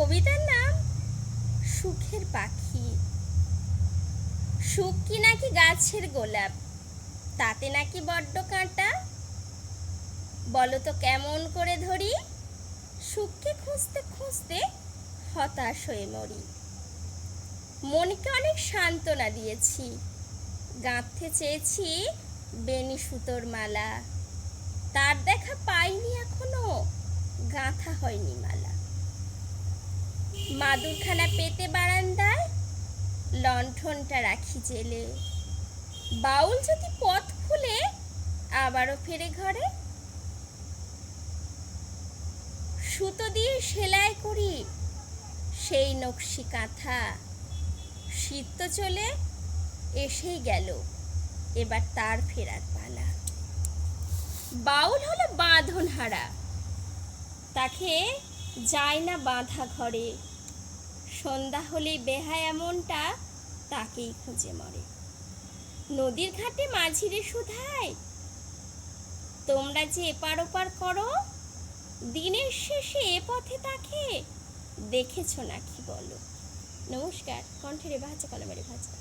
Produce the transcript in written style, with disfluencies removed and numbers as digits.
কবিতার নাম সুখের পাখি। সুখ কি নাকি গাছের গোলাপ, তাতে নাকি বড্ড কাঁটা। বলো তো কেমন করে ধরি, সুখকে খুঁজতে খুঁজতে হতাশ হয়ে মরি। মনকে অনেক সান্ত্বনা দিয়েছি, গাঁথতে চেয়েছি বেনি সুতোর মালা। তার দেখা পাইনি এখনো, গাঁথা হয়নি মালা। মাদুরখানা পেতে বারান্দায় লণ্ঠনটা রাখি জেলে। বাউল যদি পথ খুলে আবারও ফেরে ঘরে। সুতো দিয়ে সেলাই করি সেই নকশি কাঁথা। শীত তো চলে এসেই গেল, এবার তার ফেরার পালা। বাউল হলো বাঁধন হারা, তাকে যায় না বাঁধা ঘরে। সন্ধ্যা হলেই বেহায় এমনটা তাকেই খুঁজে মরে। নদীর ঘাটে মাঝিরে শুধায়, তোমরা যে এপার ওপার করো, দিনের শেষে এ পথে তাকে দেখেছো নাকি বলো। নমস্কার, কণ্ঠের ভাষা কলমের ভাষা।